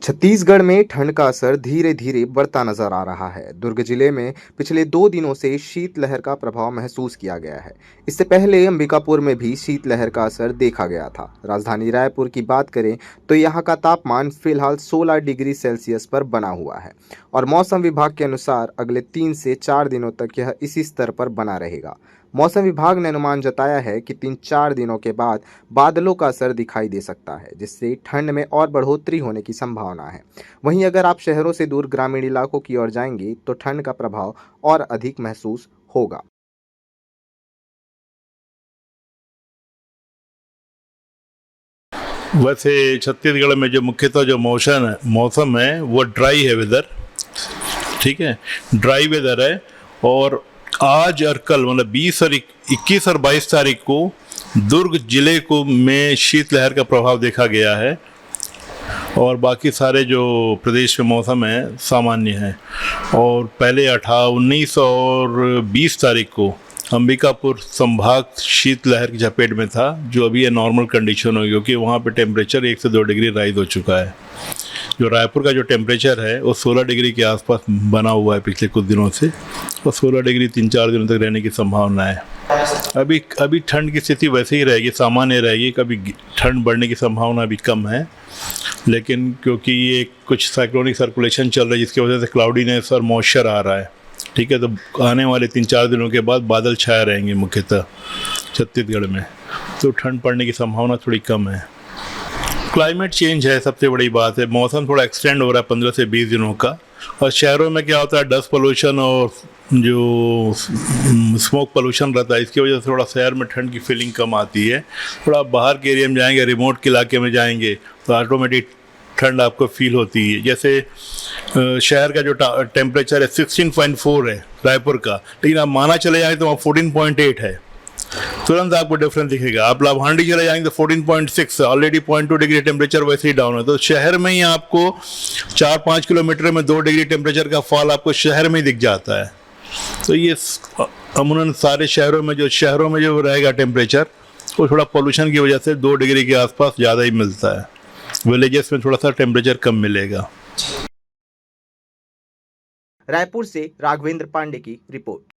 छत्तीसगढ़ में ठंड का असर धीरे धीरे बढ़ता नजर आ रहा है। दुर्ग जिले में पिछले 2 दिनों से शीतलहर का प्रभाव महसूस किया गया है। इससे पहले अंबिकापुर में भी शीतलहर का असर देखा गया था। राजधानी रायपुर की बात करें तो यहाँ का तापमान फिलहाल 16 डिग्री सेल्सियस पर बना हुआ है और मौसम विभाग के अनुसार अगले 3 से 4 दिनों तक यह इसी स्तर पर बना रहेगा। मौसम विभाग ने अनुमान जताया है कि 3-4 दिनों के बाद बादलों का असर दिखाई दे सकता है, जिससे ठंड में और बढ़ोतरी होने की संभावना है। वहीं अगर आप शहरों से दूर ग्रामीण इलाकों की ओर जाएंगे तो ठंड का प्रभाव और अधिक महसूस होगा। वैसे छत्तीसगढ़ में जो मुख्यतः जो मौसम है वो ड्राई है वेदर। ठीक है, ड्राई वेदर है। और आज और कल मतलब 21 और 22 तारीख को दुर्ग जिले को में शीतलहर का प्रभाव देखा गया है और बाकी सारे जो प्रदेश में मौसम है सामान्य है। और पहले 19 और 20 तारीख को अंबिकापुर संभाग शीतलहर की चपेट में था, जो अभी ये नॉर्मल कंडीशन हो, क्योंकि वहाँ पे टेम्परेचर 1 से 2 डिग्री राइज हो चुका है। जो रायपुर का जो टेम्परेचर है वो 16 डिग्री के आसपास बना हुआ है पिछले कुछ दिनों से, और 16 डिग्री 3-4 दिनों तक रहने की संभावना है। अभी ठंड की स्थिति वैसे ही रहेगी, सामान्य रहेगी। कभी ठंड बढ़ने की संभावना अभी कम है, लेकिन क्योंकि ये कुछ साइक्लोनिक सर्कुलेशन चल रहा है जिसकी वजह से क्लाउडीनेस और मॉइस्चर आ रहा है। ठीक है, तो आने वाले 3-4 दिनों के बाद बादल छाए रहेंगे मुख्यतः छत्तीसगढ़ में, तो ठंड पड़ने की संभावना थोड़ी कम है। क्लाइमेट चेंज है, सबसे बड़ी बात है। मौसम थोड़ा एक्सटेंड हो रहा है 15 से 20 दिनों का। और शहरों में क्या होता है, डस्ट पोल्यूशन और जो स्मोक पोल्यूशन रहता है, इसकी वजह से थोड़ा शहर में ठंड की फीलिंग कम आती है। थोड़ा बाहर के एरिया में जाएंगे, रिमोट के इलाके में जाएंगे, तो ऑटोमेटिक ठंड आपको फील होती है। जैसे शहर का जो टेम्परेचर है 16.4 है रायपुर का, लेकिन आप माना चले जाएँ तो वहाँ 14.8 है। तुरंत आपको डिफरेंस दिखेगा। आप लाभांडी चले जाएंगे तो 14.6, ऑलरेडी 0.2 डिग्री टेम्परेचर वैसे ही डाउन है। तो शहर में ही आपको 4-5 किलोमीटर में 2 डिग्री टेम्परेचर का फॉल आपको शहर में ही दिख जाता है। तो ये अमूमन सारे शहरों में जो रहेगा टेम्परेचर, वो थोड़ा पोल्यूशन की वजह से 2 डिग्री के आसपास ज़्यादा ही मिलता है। विलेजेस में थोड़ा सा टेम्परेचर कम मिलेगा। रायपुर से राघवेंद्र पांडे की रिपोर्ट।